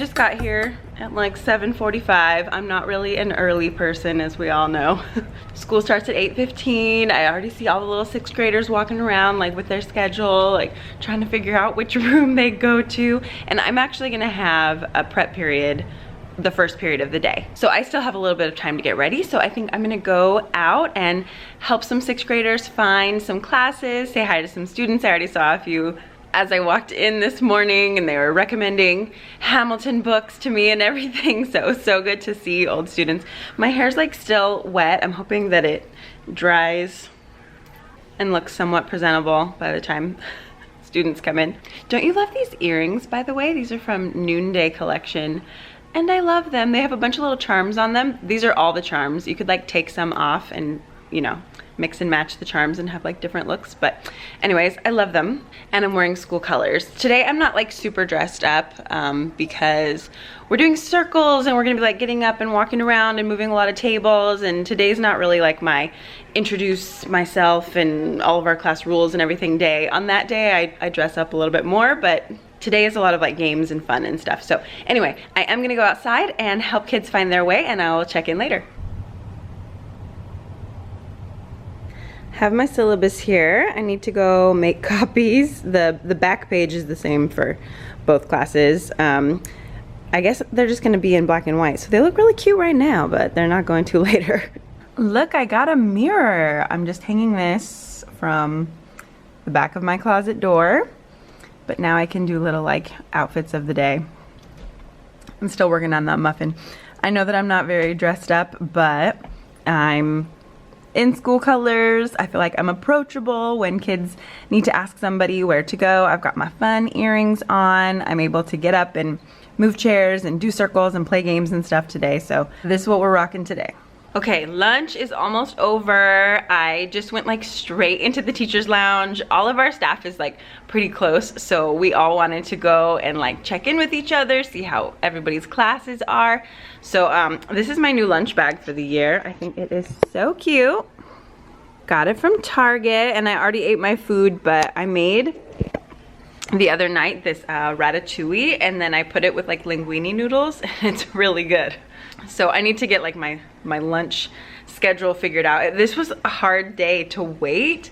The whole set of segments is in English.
just got here at like 7:45. I'm not really an early person, as we all know. School starts at 8:15. I already see all the little 6th graders walking around like with their schedule, like trying to figure out which room they go to. And I'm actually gonna have a prep period the first period of the day. So I still have a little bit of time to get ready. So I think I'm gonna go out and help some 6th graders find some classes, say hi to some students. I already saw a few as I walked in this morning and they were recommending Hamilton books to me and everything. So good to see old students. My hair's like still wet. I'm hoping that it dries and looks somewhat presentable by the time students come in. Don't you love these earrings, by the way? These are from Noonday Collection. And I love them. They have a bunch of little charms on them. These are all the charms. You could like take some off and, you know, mix and match the charms and have like different looks. But anyways, I love them. And I'm wearing school colors. Today I'm not like super dressed up because we're doing circles and we're gonna be like getting up and walking around and moving a lot of tables. And today's not really like my introduce myself and all of our class rules and everything day. On that day I dress up a little bit more, but today is a lot of like games and fun and stuff. So anyway, I am gonna go outside and help kids find their way, and I will check in later. Have my syllabus here. I need to go make copies. The back page is the same for both classes. I guess they're just gonna be in black and white. So they look really cute right now, but they're not going to later. Look, I got a mirror. I'm just hanging this from the back of my closet door. But now I can do little like outfits of the day. I'm still working on that muffin. I know that I'm not very dressed up, but I'm in school colors. I feel like I'm approachable when kids need to ask somebody where to go. I've got my fun earrings on. I'm able to get up and move chairs and do circles and play games and stuff today. So this is what we're rocking today. Okay, lunch is almost over. I just went like straight into the teacher's lounge. All of our staff is like pretty close, so we all wanted to go and like check in with each other, see how everybody's classes are. So this is my new lunch bag for the year. I think it is so cute. Got it from Target, and I already ate my food, but I made the other night this ratatouille, and then I put it with like linguine noodles, and it's really good. So I need to get like my lunch schedule figured out. This was a hard day to wait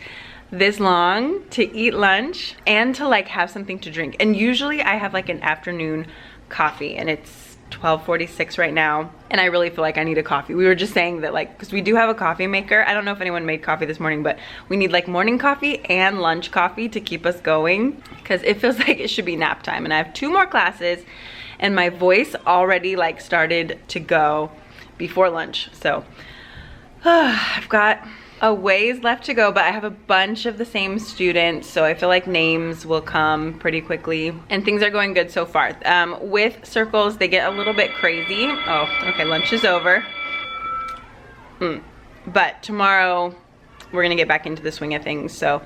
this long to eat lunch and to like have something to drink. And usually I have like an afternoon coffee, and it's 12:46 right now, and I really feel like I need a coffee. We were just saying that like, because we do have a coffee maker. I don't know if anyone made coffee this morning, but we need like morning coffee and lunch coffee to keep us going, because it feels like it should be nap time. And I have 2 more classes, and my voice already like started to go before lunch. So I've got a ways left to go, but I have a bunch of the same students, so I feel like names will come pretty quickly, and things are going good so far. With circles, they get a little bit crazy. Oh, okay, lunch is over. But tomorrow we're gonna get back into the swing of things, so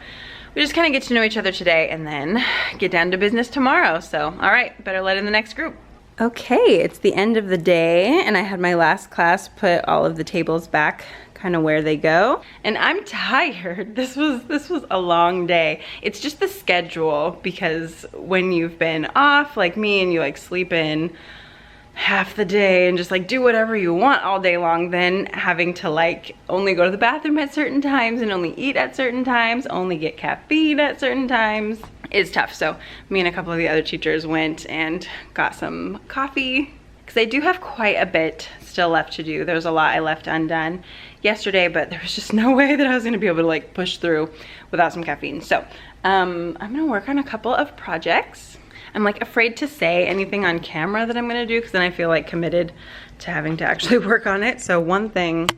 we just kind of get to know each other today and then get down to business tomorrow. So all right, better let in the next group. Okay, it's the end of the day, and I had my last class put all of the tables back kind of where they go, and I'm tired. This was a long day. It's just the schedule, because when you've been off like me and you like sleep in half the day and just like do whatever you want all day long, then having to like only go to the bathroom at certain times and only eat at certain times, only get caffeine at certain times is tough. So me and a couple of the other teachers went and got some coffee, because I do have quite a bit still left to do. There's a lot I left undone yesterday, but there was just no way that I was gonna be able to like push through without some caffeine. So I'm gonna work on a couple of projects. I'm like afraid to say anything on camera that I'm gonna do, because then I feel like committed to having to actually work on it. So one thing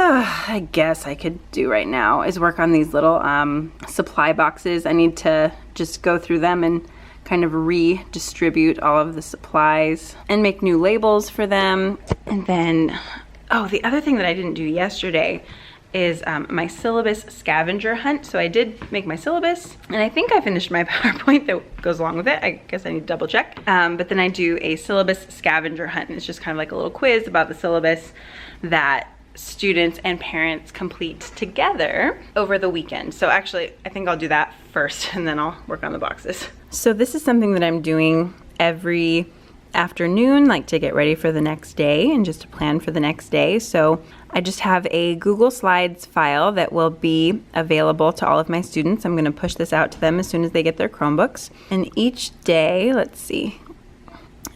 I guess I could do right now is work on these little supply boxes. I need to just go through them and kind of redistribute all of the supplies and make new labels for them. And then, oh, the other thing that I didn't do yesterday is my syllabus scavenger hunt. So I did make my syllabus, and I think I finished my PowerPoint that goes along with it. I guess I need to double check. But then I do a syllabus scavenger hunt, and it's just kind of like a little quiz about the syllabus that students and parents complete together over the weekend. So actually, I think I'll do that first, and then I'll work on the boxes. So this is something that I'm doing every afternoon, like to get ready for the next day and just to plan for the next day. So I just have a Google Slides file that will be available to all of my students. I'm going to push this out to them as soon as they get their Chromebooks. And each day, let's see,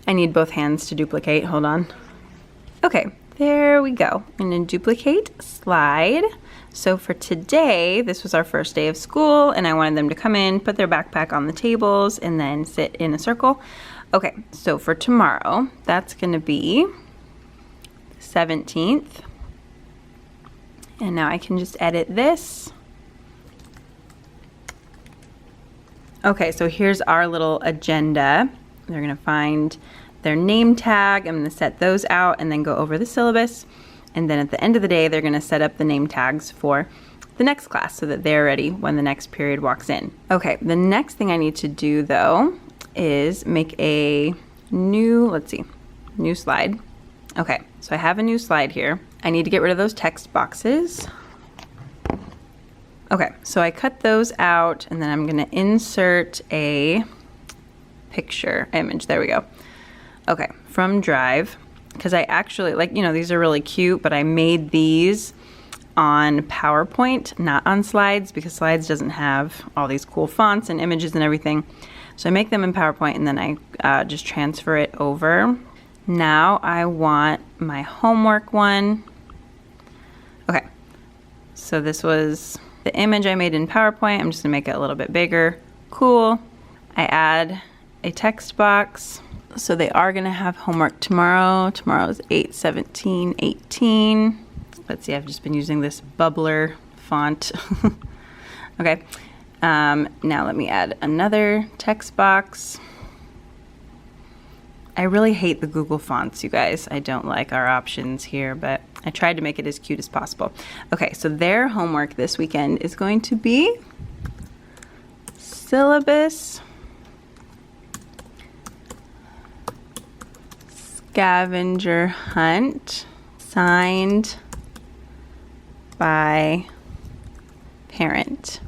I need both hands to duplicate. Hold on. Okay, there we go. I'm going to duplicate slide. So for today, this was our first day of school, and I wanted them to come in, put their backpack on the tables, and then sit in a circle. Okay, so for tomorrow, that's going to be 17th. And now I can just edit this. Okay, so here's our little agenda. They're going to find their name tag. I'm going to set those out and then go over the syllabus. And then at the end of the day, they're going to set up the name tags for the next class so that they're ready when the next period walks in. Okay, the next thing I need to do though is make a new, let's see, new slide. Okay, so I have a new slide here. I need to get rid of those text boxes. Okay, so I cut those out and then I'm gonna insert a picture image. There we go. Okay, from Drive, because I actually, like, you know, these are really cute, but I made these on PowerPoint, not on Slides, because Slides doesn't have all these cool fonts and images and everything. So I make them in PowerPoint and then I just transfer it over. Now I want my homework one. Okay, so this was the image I made in PowerPoint. I'm just gonna make it a little bit bigger. Cool. I add a text box. So they are gonna have homework tomorrow. Tomorrow is 8/17/18. Let's see, I've just been using this bubbler font. Okay. Now let me add another text box. I really hate the Google fonts, you guys. I don't like our options here, but I tried to make it as cute as possible. Okay, so their homework this weekend is going to be Syllabus, Scavenger Hunt, signed by parent.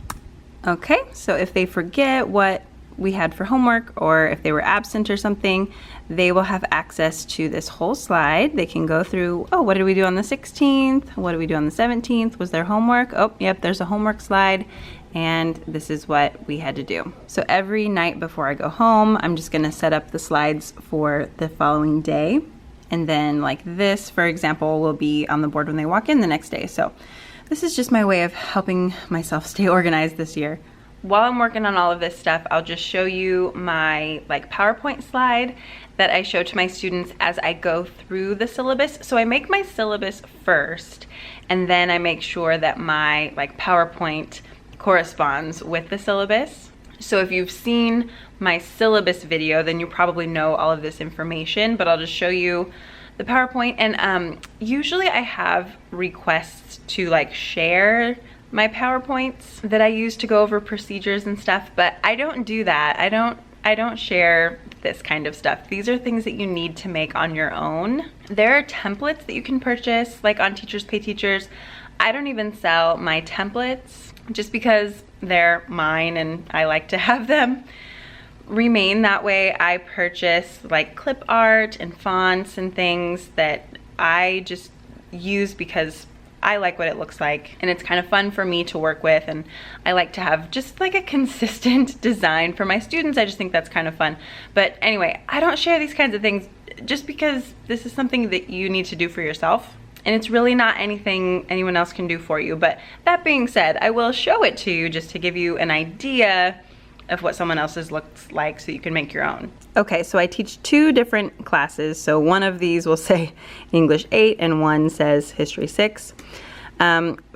Okay, so if they forget what we had for homework or if they were absent or something, they will have access to this whole slide. They can go through, oh, what did we do on the 16th? What did we do on the 17th? Was there homework? Oh, yep, there's a homework slide, and this is what we had to do. So every night before I go home, I'm just gonna set up the slides for the following day. And then like this, for example, will be on the board when they walk in the next day. So this is just my way of helping myself stay organized this year. While I'm working on all of this stuff, I'll just show you my like PowerPoint slide that I show to my students as I go through the syllabus. So I make my syllabus first, and then I make sure that my like PowerPoint corresponds with the syllabus. So if you've seen my syllabus video, then you probably know all of this information, but I'll just show you the PowerPoint. And usually I have requests to like share my PowerPoints that I use to go over procedures and stuff, but I don't do that. I don't share this kind of stuff. These are things that you need to make on your own. There are templates that you can purchase, like on Teachers Pay Teachers. I don't even sell my templates just because they're mine and I like to have them remain that way. I purchase like clip art and fonts and things that I just use because I like what it looks like and it's kind of fun for me to work with, and I like to have just like a consistent design for my students. I just think that's kind of fun. But anyway, I don't share these kinds of things just because this is something that you need to do for yourself, and it's really not anything anyone else can do for you. But that being said, I will show it to you just to give you an idea of what someone else's looks like so you can make your own. Okay, so I teach two different classes. So one of these will say English 8 and one says History 6.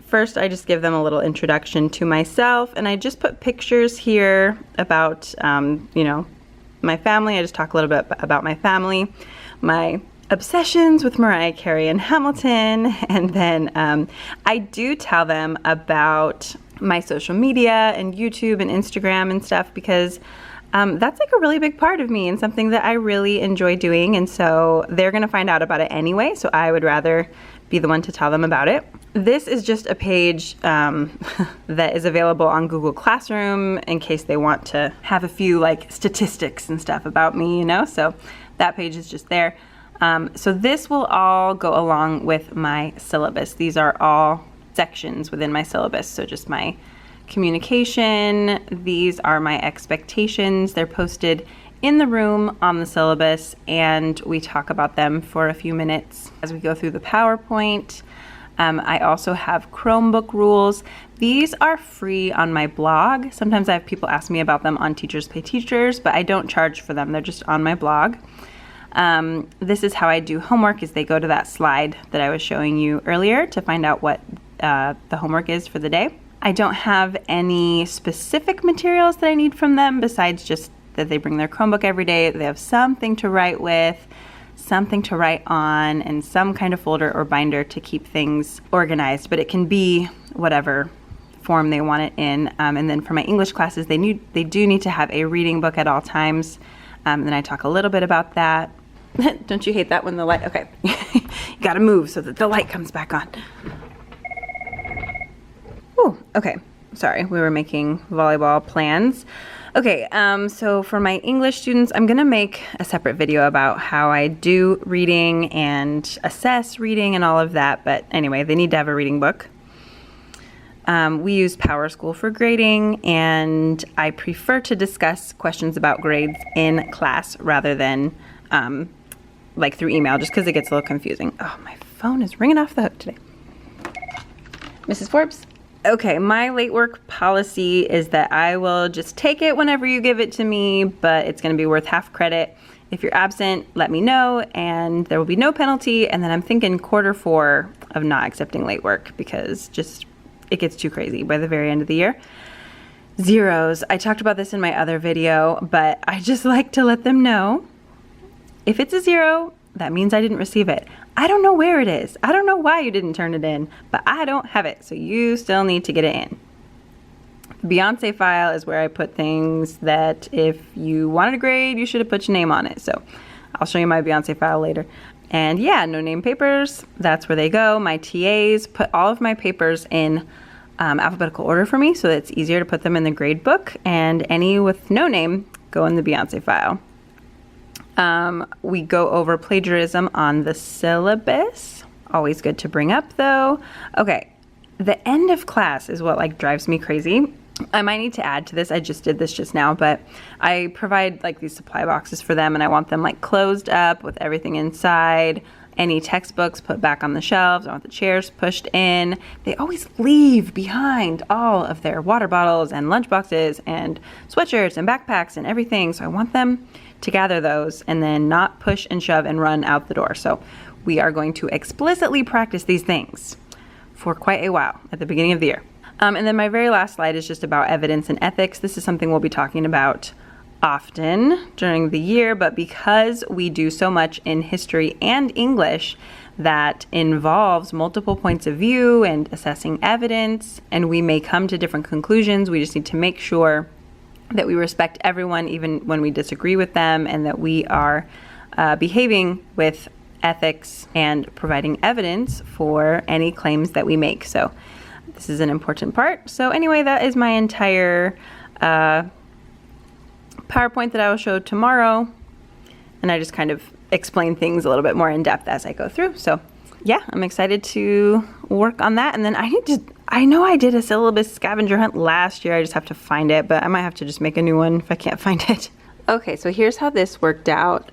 First, I just give them a little introduction to myself, and I just put pictures here about, you know, my family. I just talk a little bit about my family, my obsessions with Mariah Carey and Hamilton, and then I do tell them about my social media and YouTube and Instagram and stuff, because that's like a really big part of me and something that I really enjoy doing, and so they're gonna find out about it anyway, so I would rather be the one to tell them about it. This is just a page that is available on Google Classroom in case they want to have a few like statistics and stuff about me, you know, so that page is just there. So this will all go along with my syllabus. These are all sections within my syllabus, so just my communication. These are my expectations. They're posted in the room on the syllabus, and we talk about them for a few minutes as we go through the PowerPoint. I also have Chromebook Rules. These are free on my blog. Sometimes I have people ask me about them on Teachers Pay Teachers, but I don't charge for them. They're just on my blog. This is how I do homework, is they go to that slide that I was showing you earlier to find out what the homework is for the day. I don't have any specific materials that I need from them besides just that they bring their Chromebook every day. They have something to write with, something to write on, and some kind of folder or binder to keep things organized, but it can be whatever form they want it in. And then for my English classes, they do need to have a reading book at all times. Then I talk a little bit about that. Don't you hate that when the light, okay. You gotta move so that the light comes back on. Oh, okay. Sorry, we were making volleyball plans. Okay, so for my English students, I'm gonna make a separate video about how I do reading and assess reading and all of that, but anyway, they need to have a reading book. We use PowerSchool for grading, and I prefer to discuss questions about grades in class rather than like through email, just because it gets a little confusing. Oh, my phone is ringing off the hook today. Mrs. Forbes? Okay, my late work policy is that I will just take it whenever you give it to me, but it's going to be worth half credit. If you're absent, let me know, and there will be no penalty. And then I'm thinking Q4 of not accepting late work, because just it gets too crazy by the very end of the year. Zeros. I talked about this in my other video, but I just like to let them know if it's a 0, that means I didn't receive it. I don't know where it is. I don't know why you didn't turn it in, but I don't have it, so you still need to get it in. The Beyonce file is where I put things that if you wanted a grade, you should have put your name on it. So I'll show you my Beyonce file later. And yeah, no name papers, that's where they go. My TAs put all of my papers in alphabetical order for me, so that it's easier to put them in the grade book, and any with no name go in the Beyonce file. We go over plagiarism on the syllabus. Always good to bring up though. Okay, the end of class is what like drives me crazy. I might need to add to this. I just did this just now, but I provide like these supply boxes for them, and I want them like closed up with everything inside. Any textbooks put back on the shelves. I want the chairs pushed in. They always leave behind all of their water bottles and lunch boxes and sweatshirts and backpacks and everything. So I want them to gather those and then not push and shove and run out the door. So we are going to explicitly practice these things for quite a while at the beginning of the year. And then my very last slide is just about evidence and ethics. This is something we'll be talking about often during the year, but because we do so much in history and English that involves multiple points of view and assessing evidence, and we may come to different conclusions, we just need to make sure that we respect everyone even when we disagree with them, and that we are behaving with ethics and providing evidence for any claims that we make. So this is an important part. So anyway, that is my entire PowerPoint that I will show tomorrow, and I just kind of explain things a little bit more in depth as I go through. So yeah, I'm excited to work on that. And then I know I did a syllabus scavenger hunt last year. I just have to find it, but I might have to just make a new one if I can't find it. Okay, so here's how this worked out.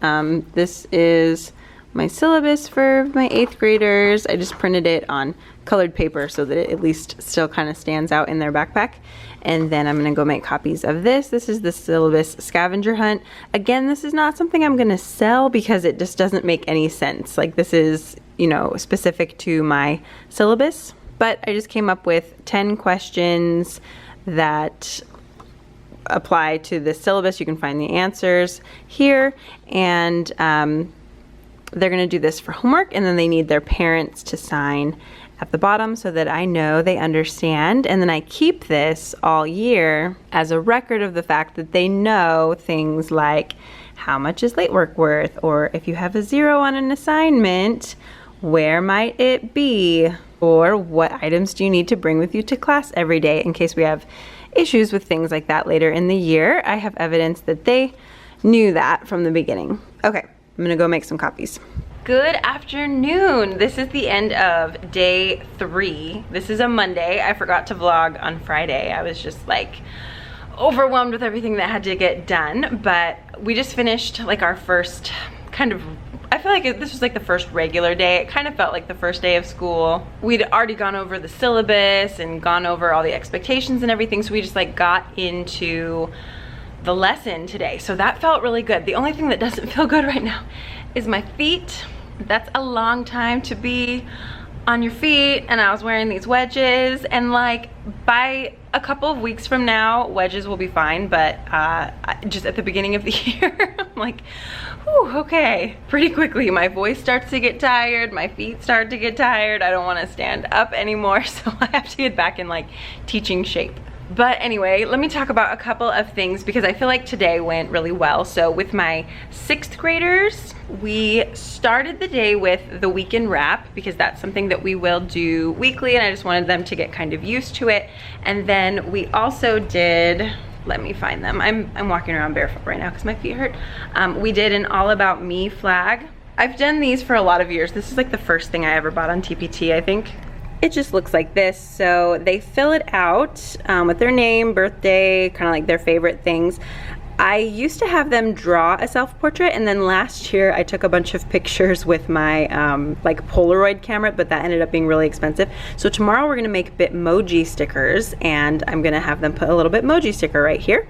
This is my syllabus for my 8th graders. I just printed it on colored paper so that it at least still kind of stands out in their backpack. And then I'm gonna go make copies of this. This is the syllabus scavenger hunt. Again, this is not something I'm gonna sell because it just doesn't make any sense. Like, this is, you know, specific to my syllabus, but I just came up with 10 questions that apply to the syllabus. You can find the answers here, and they're gonna do this for homework, and then they need their parents to sign at the bottom so that I know they understand. And then I keep this all year as a record of the fact that they know things like how much is late work worth, or if you have a 0 on an assignment, where might it be? Or what items do you need to bring with you to class every day in case we have issues with things like that later in the year? I have evidence that they knew that from the beginning. Okay, I'm gonna go make some copies. Good afternoon. This is the end of day 3. This is a Monday. I forgot to vlog on Friday. I was just like overwhelmed with everything that had to get done, but we just finished like our first kind of, I feel like this was like the first regular day. It kind of felt like the first day of school. We'd already gone over the syllabus and gone over all the expectations and everything, so we just like got into the lesson today. So that felt really good. The only thing that doesn't feel good right now is my feet. That's a long time to be on your feet, and I was wearing these wedges, and like by a couple of weeks from now wedges will be fine, but just at the beginning of the year I'm like, whew, okay. Pretty quickly my voice starts to get tired, my feet start to get tired, I don't want to stand up anymore, so I have to get back in like teaching shape. But anyway, let me talk about a couple of things because I feel like today went really well. So with my 6th graders, we started the day with the weekend wrap because that's something that we will do weekly, and I just wanted them to get kind of used to it. And then we also did, let me find them. I'm walking around barefoot right now because my feet hurt. We did an All About Me flag. I've done these for a lot of years. This is like the first thing I ever bought on TPT, I think. It just looks like this. So they fill it out with their name, birthday, kind of like their favorite things. I used to have them draw a self-portrait, and then last year I took a bunch of pictures with my like Polaroid camera, but that ended up being really expensive. So tomorrow we're gonna make Bitmoji stickers, and I'm gonna have them put a little Bitmoji sticker right here.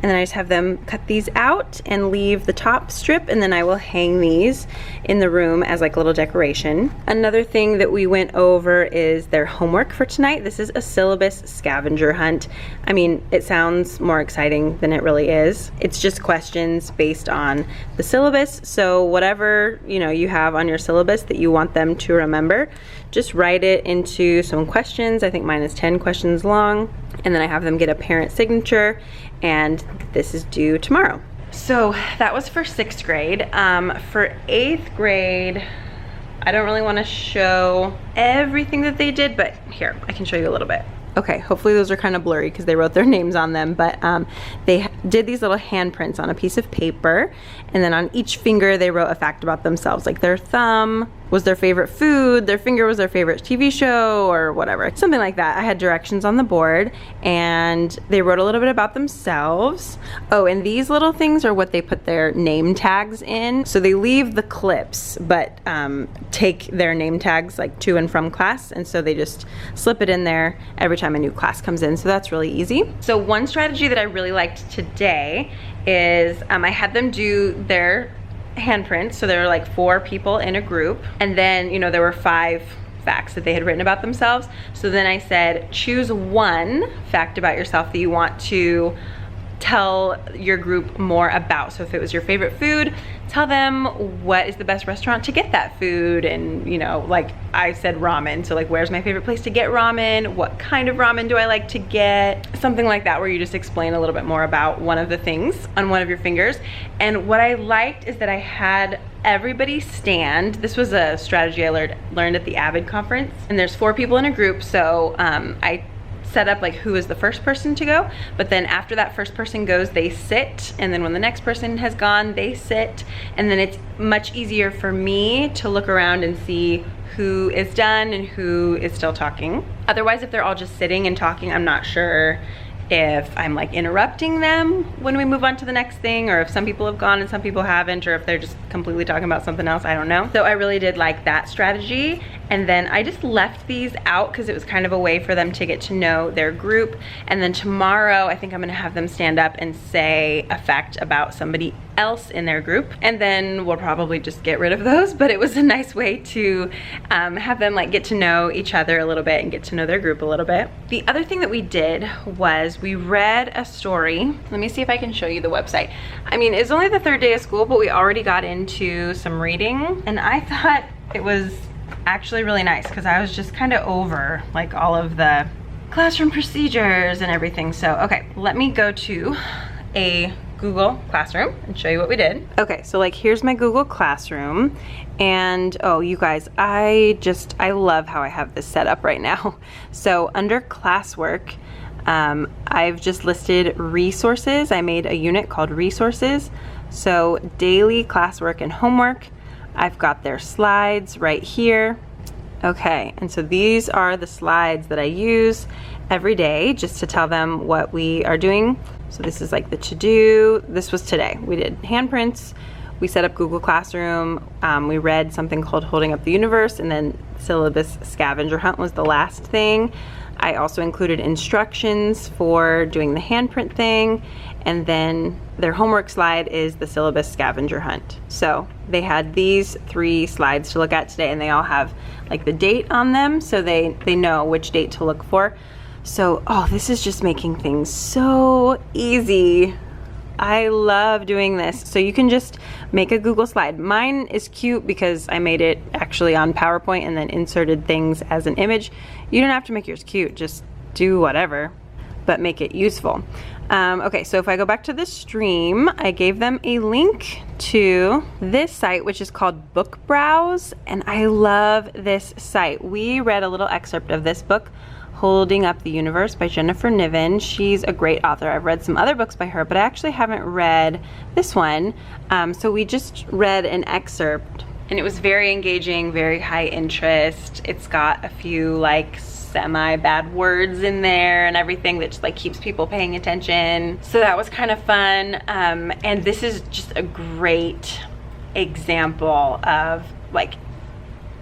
And then I just have them cut these out and leave the top strip, and then I will hang these in the room as like a little decoration. Another thing that we went over is their homework for tonight. This is a syllabus scavenger hunt. I mean, it sounds more exciting than it really is. It's just questions based on the syllabus. So whatever, you know, you have on your syllabus that you want them to remember, just write it into some questions. I think mine is 10 questions long. And then I have them get a parent signature, and this is due tomorrow. So that was for 6th grade. For 8th grade, I don't really want to show everything that they did, but here, I can show you a little bit. Okay, hopefully those are kind of blurry because they wrote their names on them, but they did these little handprints on a piece of paper, and then on each finger they wrote a fact about themselves, like their thumb was their favorite food, their finger was their favorite TV show, or whatever, something like that. I had directions on the board, and they wrote a little bit about themselves. Oh, and these little things are what they put their name tags in. So they leave the clips, but take their name tags like to and from class, and so they just slip it in there every time a new class comes in, so that's really easy. So one strategy that I really liked today is I had them do their handprints, so there were like 4 people in a group, and then, you know, there were 5 facts that they had written about themselves. So then I said, choose one fact about yourself that you want to tell your group more about. So if it was your favorite food, tell them what is the best restaurant to get that food, and you know, like I said ramen, so like where's my favorite place to get ramen, what kind of ramen do I like to get, something like that, where you just explain a little bit more about one of the things on one of your fingers. And what I liked is that I had everybody stand. This was a strategy I learned at the Avid conference, and there's 4 people in a group, so I set up like who is the first person to go, but then after that first person goes, they sit, and then when the next person has gone, they sit, and then it's much easier for me to look around and see who is done and who is still talking. Otherwise, if they're all just sitting and talking, I'm not sure if I'm like interrupting them when we move on to the next thing, or if some people have gone and some people haven't, or if they're just completely talking about something else, I don't know. So I really did like that strategy. And then I just left these out because it was kind of a way for them to get to know their group. And then tomorrow, I think I'm gonna have them stand up and say a fact about somebody else in their group. And then we'll probably just get rid of those, but it was a nice way to have them like get to know each other a little bit and get to know their group a little bit. The other thing that we did was we read a story. Let me see if I can show you the website. I mean, it's only the 3rd day of school, but we already got into some reading, and I thought it was actually really nice because I was just kind of over like all of the classroom procedures and everything. So okay, let me go to a Google Classroom and show you what we did. Okay, so like here's my Google Classroom, and oh, you guys, I love how I have this set up right now. So under Classwork, I've just listed resources. I made a unit called resources. So daily classwork and homework, I've got their slides right here. Okay, and so these are the slides that I use every day just to tell them what we are doing. So this is like the to-do. This was today. We did handprints. We set up Google Classroom. We read something called Holding Up the Universe, and then Syllabus Scavenger Hunt was the last thing. I also included instructions for doing the handprint thing, and then their homework slide is the Syllabus Scavenger Hunt. So they had these 3 slides to look at today, and they all have like the date on them, so they know which date to look for. So, oh, this is just making things so easy. I love doing this. So you can just make a Google slide. Mine is cute because I made it actually on PowerPoint and then inserted things as an image. You don't have to make yours cute, just do whatever, but make it useful. Okay, so if I go back to the stream, I gave them a link to this site, which is called Book Browse, and I love this site. We read a little excerpt of this book, Holding Up the Universe by Jennifer Niven. She's a great author. I've read some other books by her, but I actually haven't read this one. So we just read an excerpt, and it was very engaging, very high interest. It's got a few like semi-bad words in there and everything that just like keeps people paying attention. So that was kind of fun. And this is just a great example of like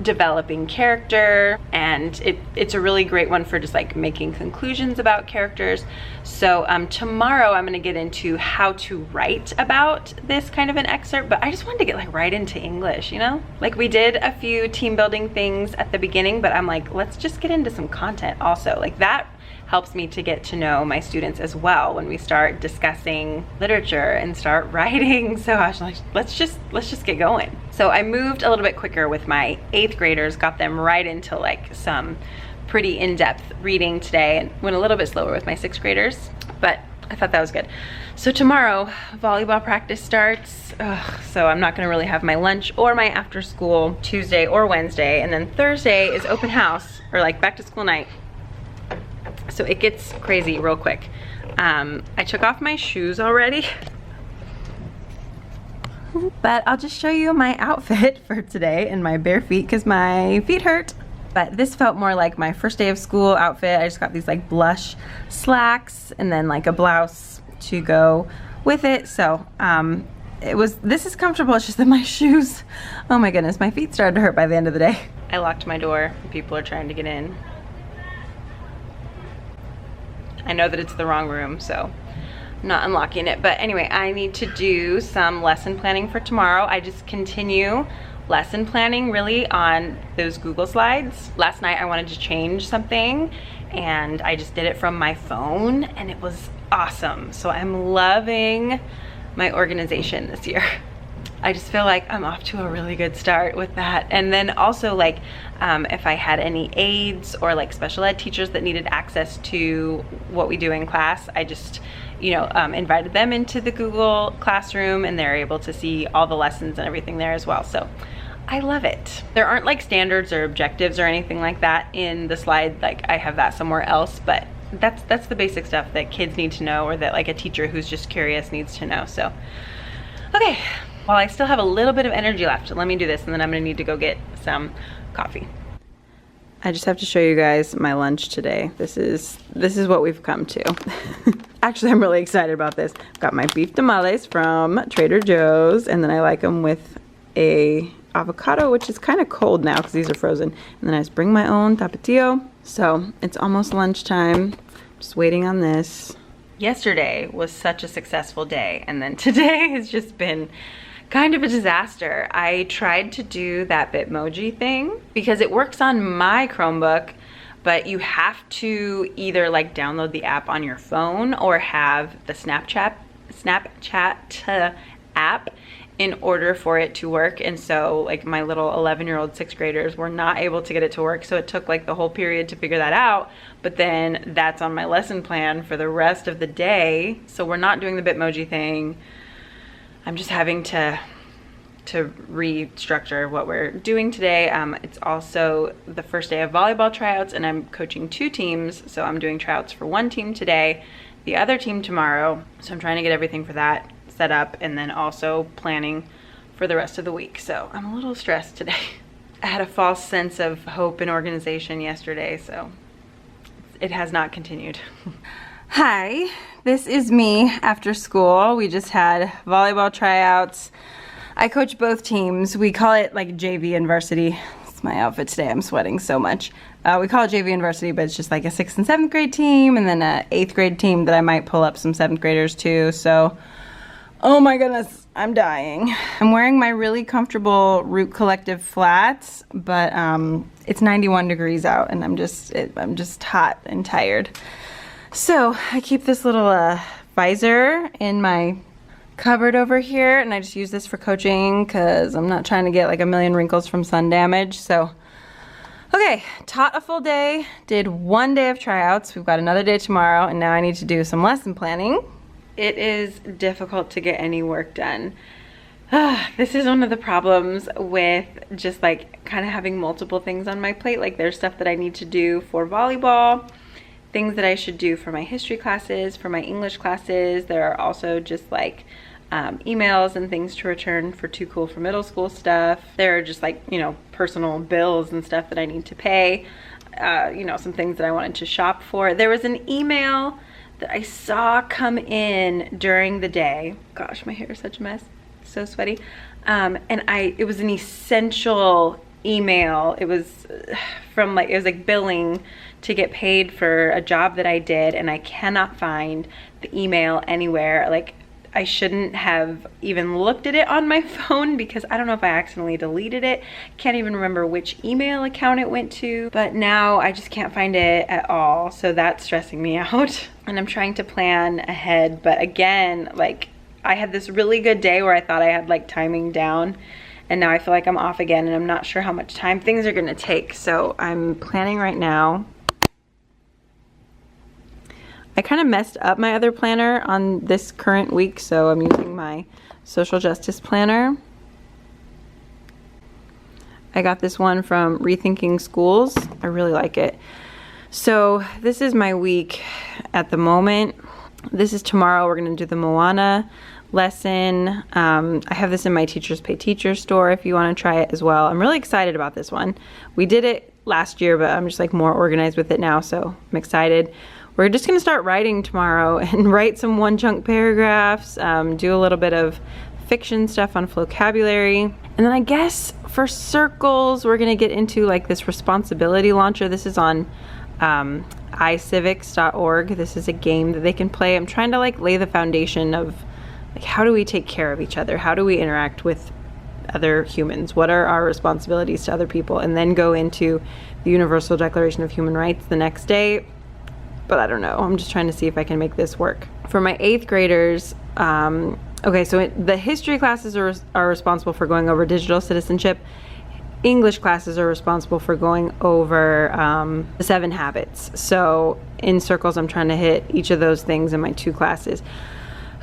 developing character, and it's a really great one for just like making conclusions about characters. So tomorrow I'm going to get into how to write about this kind of an excerpt, but I just wanted to get like right into English, you know? Like we did a few team building things at the beginning, but I'm like, let's just get into some content also. Like that helps me to get to know my students as well when we start discussing literature and start writing. So I was like, let's just get going. So I moved a little bit quicker with my 8th graders, got them right into like some pretty in-depth reading today, and went a little bit slower with my 6th graders, but I thought that was good. So tomorrow, volleyball practice starts. So I'm not gonna really have my lunch or my after school Tuesday or Wednesday, and then Thursday is open house, or like back to school night. So it gets crazy real quick. I took off my shoes already, but I'll just show you my outfit for today and my bare feet because my feet hurt. But this felt more like my first day of school outfit. I just got these like blush slacks and then like a blouse to go with it. So this is comfortable. It's just that my shoes, oh my goodness, my feet started to hurt by the end of the day. I locked my door. People are trying to get in. I know that it's the wrong room, so I'm not unlocking it. But anyway, I need to do some lesson planning for tomorrow. I just continue lesson planning really on those Google slides. Last night I wanted to change something and I just did it from my phone and it was awesome. So I'm loving my organization this year. I just feel like I'm off to a really good start with that. And then also like if I had any aides or like special ed teachers that needed access to what we do in class, I just, you know, invited them into the Google Classroom and they're able to see all the lessons and everything there as well. So I love it. There aren't like standards or objectives or anything like that in the slide. Like I have that somewhere else, but that's the basic stuff that kids need to know, or that like a teacher who's just curious needs to know. So, okay. While I still have a little bit of energy left, let me do this and then I'm gonna need to go get some coffee. I just have to show you guys my lunch today. This is what we've come to. Actually, I'm really excited about this. Got my beef tamales from Trader Joe's, and then I like them with a avocado, which is kind of cold now because these are frozen. And then I just bring my own tapatio. So it's almost lunchtime. Just waiting on this. Yesterday was such a successful day, and then today has just been kind of a disaster. I tried to do that Bitmoji thing because it works on my Chromebook, but you have to either like download the app on your phone or have the Snapchat app, in order for it to work. And so like my little 11-year-old 6th graders were not able to get it to work. So it took like the whole period to figure that out. But then that's on my lesson plan for the rest of the day. So we're not doing the Bitmoji thing. I'm just having to restructure what we're doing today. It's also the first day of volleyball tryouts, and I'm coaching 2 teams. So I'm doing tryouts for 1 team today, the other team tomorrow. So I'm trying to get everything for that set up, and then also planning for the rest of the week. So I'm a little stressed today. I had a false sense of hope and organization yesterday, so it has not continued. Hi, this is me after school. We just had volleyball tryouts. I coach both teams. We call it like JV and varsity. It's my outfit today. I'm sweating so much. We call it JV and varsity, but it's just like a 6th and 7th grade team, and then an 8th grade team that I might pull up some 7th graders too. So, oh my goodness, I'm dying. I'm wearing my really comfortable Root Collective flats, but it's 91 degrees out, and I'm just hot and tired. So I keep this little visor in my cupboard over here, and I just use this for coaching because I'm not trying to get like a million wrinkles from sun damage. So okay, taught a full day, did 1 day of tryouts. We've got another day tomorrow, and now I need to do some lesson planning. It is difficult to get any work done. This is one of the problems with just like kind of having multiple things on my plate. Like there's stuff that I need to do for volleyball, things that I should do for my history classes, for my English classes. There are also just like emails and things to return for Too Cool for Middle School stuff. There are just like, you know, personal bills and stuff that I need to pay. You know, some things that I wanted to shop for. There was an email that I saw come in during the day. Gosh, my hair is such a mess. So sweaty. And it was an essential email. It was from like, it was like billing to get paid for a job that I did, and I cannot find the email anywhere. Like I shouldn't have even looked at it on my phone because I don't know if I accidentally deleted it. Can't even remember which email account it went to, but now I just can't find it at all. So that's stressing me out. And I'm trying to plan ahead, but again, like I had this really good day where I thought I had like timing down, and now I feel like I'm off again, and I'm not sure how much time things are gonna take. So I'm planning right now. I kind of messed up my other planner on this current week, so I'm using my social justice planner. I got this one from Rethinking Schools. I really like it. So this is my week at the moment. This is tomorrow. We're going to do the Moana lesson. I have this in my Teachers Pay Teachers store if you want to try it as well. I'm really excited about this one. We did it last year, but I'm just like more organized with it now, so I'm excited. We're just gonna start writing tomorrow and write some one-chunk paragraphs, do a little bit of fiction stuff on vocabulary. And then I guess for circles, we're gonna get into like this responsibility launcher. This is on iCivics.org. This is a game that they can play. I'm trying to like lay the foundation of like, how do we take care of each other? How do we interact with other humans? What are our responsibilities to other people? And then go into the Universal Declaration of Human Rights the next day. But I don't know. I'm just trying to see if I can make this work. For my 8th graders, okay, so the history classes are responsible for going over digital citizenship. English classes are responsible for going over the 7 habits. So in circles, I'm trying to hit each of those things in my 2 classes.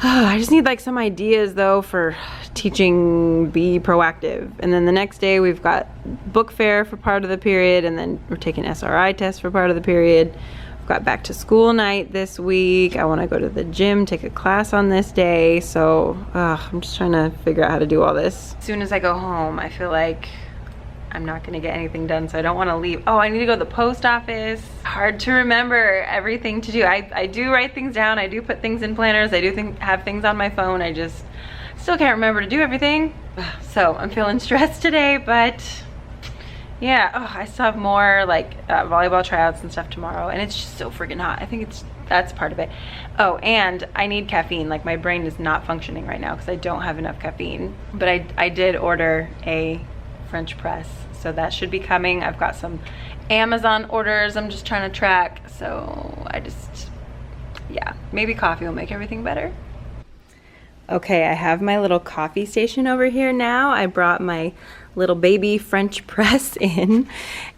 I just need like some ideas though for teaching Be Proactive. And then the next day we've got book fair for part of the period, and then we're taking SRI tests for part of the period. Got back to school night this week. I want to go to the gym, take a class on this day. So I'm just trying to figure out how to do all this. As soon as I go home, I feel like I'm not going to get anything done, so I don't want to leave. Oh, I need to go to the post office. Hard to remember everything to do. I do write things down. I do put things in planners. I do have things on my phone. I just still can't remember to do everything. So I'm feeling stressed today, but yeah, I still have more like volleyball tryouts and stuff tomorrow, and it's just so freaking hot. I think that's part of it. Oh, and I need caffeine. Like my brain is not functioning right now because I don't have enough caffeine. But I did order a French press, so that should be coming. I've got some Amazon orders I'm just trying to track. So yeah, maybe coffee will make everything better. Okay, I have my little coffee station over here now. I brought my little baby French press in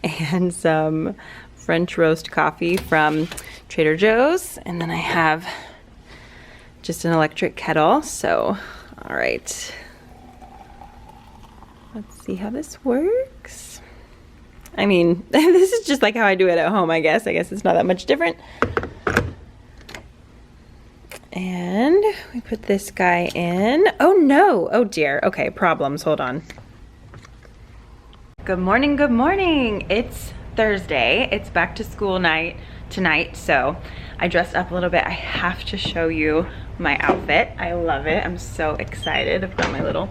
and some French roast coffee from Trader Joe's. And then I have just an electric kettle. So, all right. Let's see how this works. I mean, this is just like how I do it at home, I guess. I guess it's not that much different. And we put this guy in. Oh no, oh dear. Okay, problems, hold on. Good morning, good morning. It's Thursday. It's back to school night tonight, so I dressed up a little bit. I have to show you my outfit. I love it. I'm so excited. I've got my little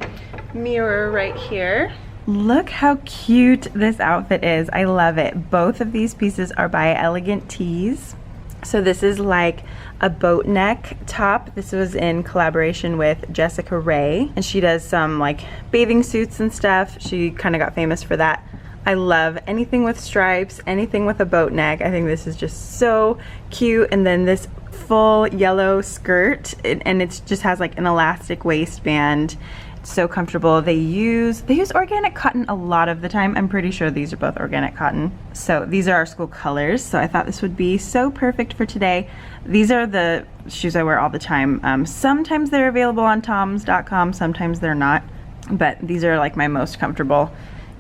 mirror right here. Look how cute this outfit is. I love it. Both of these pieces are by Elegant Tees. So this is like a boat neck top. This was in collaboration with Jessica Ray, and she does some like bathing suits and stuff. She kind of got famous for that. I love anything with stripes, anything with a boat neck. I think this is just so cute. And then this full yellow skirt, and it just has like an elastic waistband. It's so comfortable. They use organic cotton a lot of the time. I'm pretty sure these are both organic cotton. So these are our school colors. So I thought this would be so perfect for today. These are the shoes I wear all the time. Sometimes they're available on toms.com, sometimes they're not. But these are like my most comfortable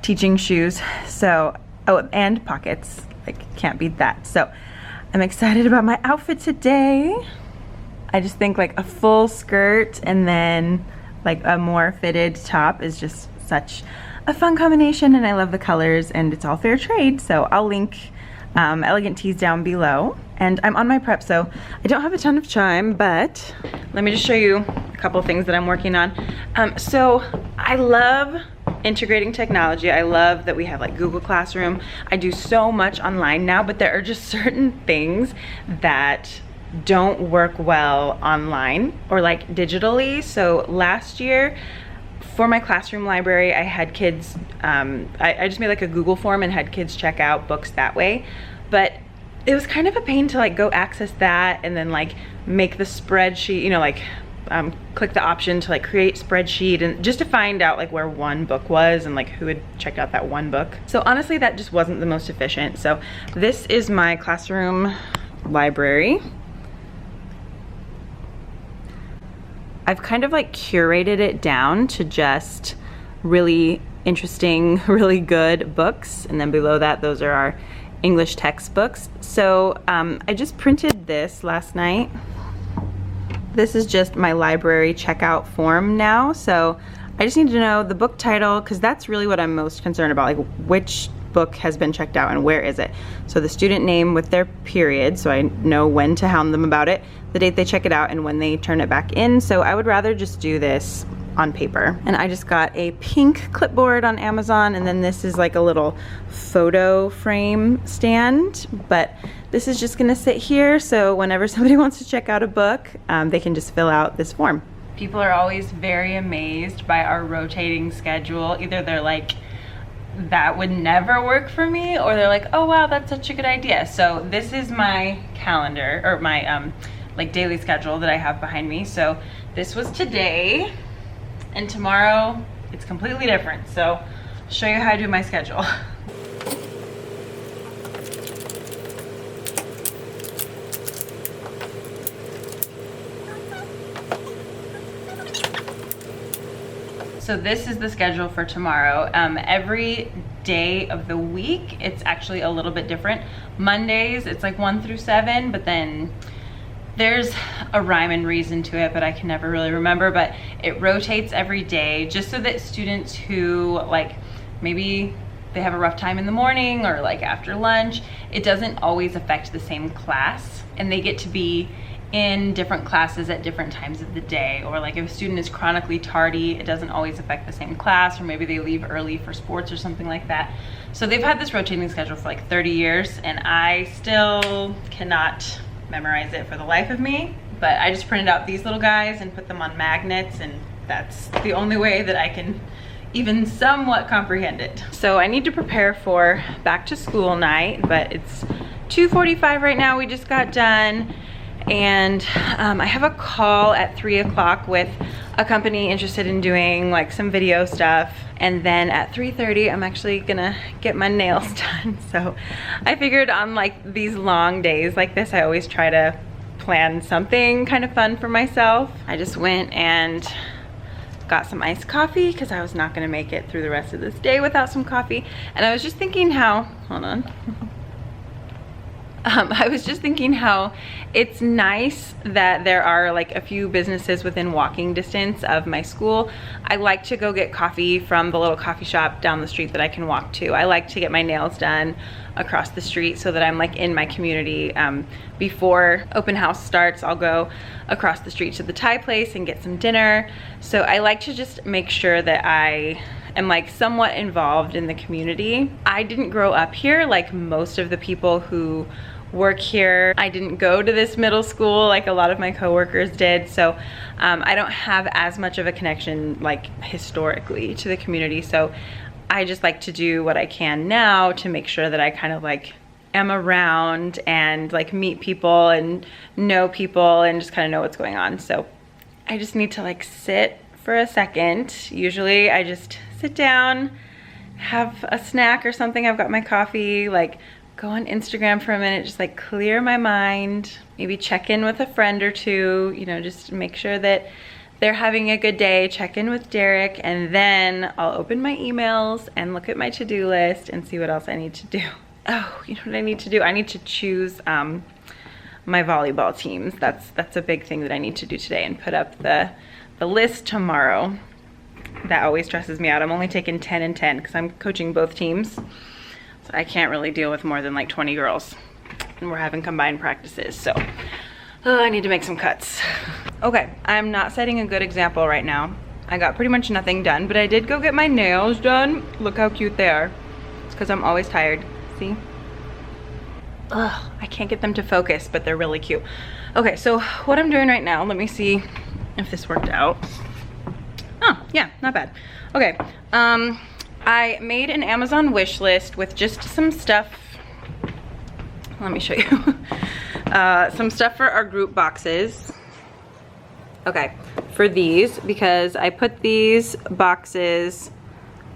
teaching shoes. So, oh, and pockets, like can't beat that. So I'm excited about my outfit today. I just think like a full skirt and then like a more fitted top is just such a fun combination, and I love the colors, and it's all fair trade. So I'll link Elegant Tees down below. And I'm on my prep, so I don't have a ton of time, but let me just show you a couple things that I'm working on. So I love integrating technology. I love that we have like Google Classroom. I do so much online now, but there are just certain things that don't work well online or like digitally. So last year for my classroom library, I had kids, I just made like a Google form and had kids check out books that way. But it was kind of a pain to like go access that and then like make the spreadsheet, you know, like click the option to like create spreadsheet, and just to find out like where one book was and like who had checked out that one book. So honestly, that just wasn't the most efficient. So this is my classroom library. I've kind of like curated it down to just really interesting, really good books. And then below that, those are our English textbooks. So I just printed this last night. This is just my library checkout form now. So I just need to know the book title, because that's really what I'm most concerned about, like which book has been checked out and where is it. So the student name with their period, so I know when to hound them about it, the date they check it out, and when they turn it back in. So I would rather just do this on paper. And I just got a pink clipboard on Amazon, and then this is like a little photo frame stand, but this is just gonna sit here, so whenever somebody wants to check out a book, they can just fill out this form. People are always very amazed by our rotating schedule. Either they're like, that would never work for me, or they're like, oh wow, that's such a good idea. So this is my calendar, or my like daily schedule that I have behind me. So this was today, and tomorrow it's completely different. So I'll show you how I do my schedule. So this is the schedule for tomorrow. Every day of the week, it's actually a little bit different. Mondays, it's like 1 through 7, but then there's a rhyme and reason to it, but I can never really remember. But it rotates every day, just so that students who like maybe they have a rough time in the morning or like after lunch, it doesn't always affect the same class, and they get to be in different classes at different times of the day. Or like if a student is chronically tardy, it doesn't always affect the same class, or maybe they leave early for sports or something like that. So they've had this rotating schedule for like 30 years, and I still cannot memorize it for the life of me. But I just printed out these little guys and put them on magnets, and that's the only way that I can even somewhat comprehend it. So I need to prepare for back to school night, but it's 2:45 right now. We just got done. And I have a call at 3 o'clock with a company interested in doing like some video stuff. And then at 3:30, I'm actually gonna get my nails done. So I figured on like these long days like this, I always try to plan something kind of fun for myself. I just went and got some iced coffee because I was not gonna make it through the rest of this day without some coffee. And I was just thinking how, hold on. I was just thinking how it's nice that there are like a few businesses within walking distance of my school. I like to go get coffee from the little coffee shop down the street that I can walk to. I like to get my nails done across the street so that I'm like in my community. Before open house starts, I'll go across the street to the Thai place and get some dinner. So I like to just make sure that I am like somewhat involved in the community. I didn't grow up here like most of the people who work here. I didn't go to this middle school like a lot of my coworkers did, so I don't have as much of a connection like historically to the community. So I just like to do what I can now to make sure that I kind of like am around and like meet people and know people and just kind of know what's going on. So I just need to like sit for a second. Usually I just sit down, have a snack or something. I've got my coffee, like go on Instagram for a minute, just like clear my mind, maybe check in with a friend or two, you know, just make sure that they're having a good day, check in with Derek, and then I'll open my emails and look at my to-do list and see what else I need to do. Oh, you know what I need to do? I need to choose my volleyball teams. That's a big thing that I need to do today and put up the list tomorrow. That always stresses me out. I'm only taking 10 and 10 because I'm coaching both teams. So I can't really deal with more than like 20 girls. And we're having combined practices, so I need to make some cuts. Okay, I'm not setting a good example right now. I got pretty much nothing done, but I did go get my nails done. Look how cute they are. It's because I'm always tired. See? Ugh, I can't get them to focus, but they're really cute. Okay, so what I'm doing right now, let me see if this worked out. Oh, yeah, not bad. Okay, I made an Amazon wish list with just some stuff. Let me show you. Some stuff for our group boxes. Okay, for these, because I put these boxes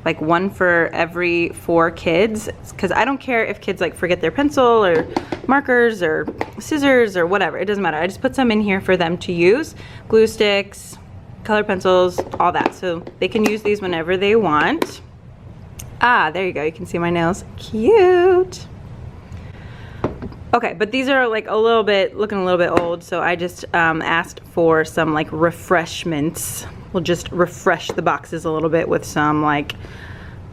like one for every 4 kids, because I don't care if kids like forget their pencil or markers or scissors or whatever, it doesn't matter. I just put some in here for them to use. Glue sticks, color pencils, all that, so they can use these whenever they want. Ah, there you go, you can see my nails. Cute. Okay, but these are like looking a little bit old, so I just asked for some like refreshments. We'll just refresh the boxes a little bit with some like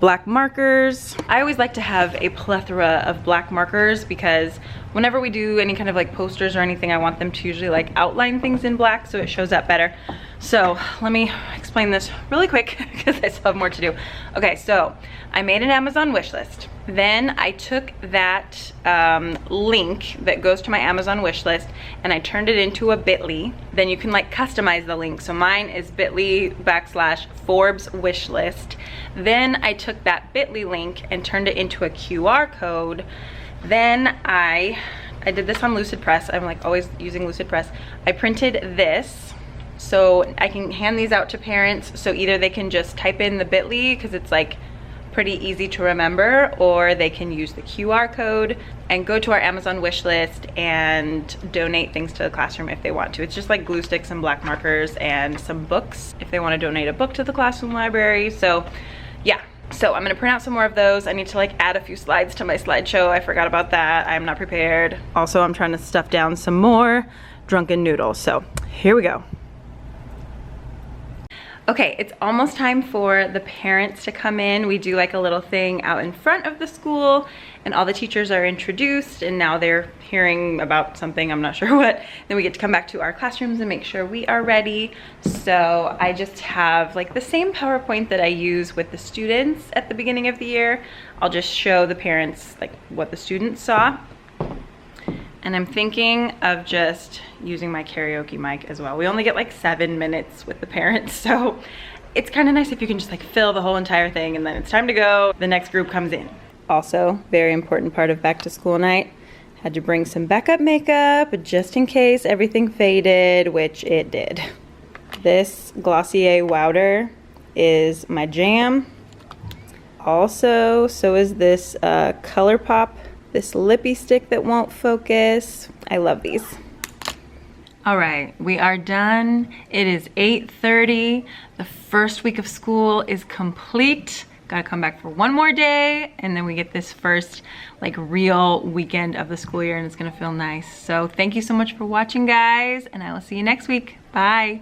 black markers. I always like to have a plethora of black markers because whenever we do any kind of like posters or anything, I want them to usually like outline things in black so it shows up better. So let me explain this really quick because I still have more to do. Okay, so I made an Amazon wish list. Then I took that link that goes to my Amazon wish list and I turned it into a bit.ly. Then you can like customize the link. So mine is bit.ly/Forbes wishlist. Then I took that bit.ly link and turned it into a QR code. Then I did this on Lucid Press. I'm like always using Lucid Press. I printed this so I can hand these out to parents. So either they can just type in the bit.ly because it's like pretty easy to remember, or they can use the QR code and go to our Amazon wish list and donate things to the classroom if they want to. It's just like glue sticks and black markers and some books if they want to donate a book to the classroom library. So yeah, so I'm gonna print out some more of those. I need to like add a few slides to my slideshow. I forgot about that. I'm not prepared. Also, I'm trying to stuff down some more drunken noodles. So here we go. Okay, it's almost time for the parents to come in. We do like a little thing out in front of the school and all the teachers are introduced and now they're hearing about something, I'm not sure what. Then we get to come back to our classrooms and make sure we are ready. So I just have like the same PowerPoint that I use with the students at the beginning of the year. I'll just show the parents like what the students saw. And I'm thinking of just using my karaoke mic as well. We only get like 7 minutes with the parents, so it's kind of nice if you can just like fill the whole entire thing and then it's time to go. The next group comes in. Also, very important part of back to school night, Had to bring some backup makeup just in case everything faded, which it did. This Glossier Wowder is my jam. Also, so is this ColourPop, this lippy stick that won't focus. I love these. All right, we are done. It is 8:30. The first week of school is complete. Gotta come back for one more day, and then we get this first like real weekend of the school year, and it's gonna feel nice. So thank you so much for watching, guys, and I will see you next week. Bye.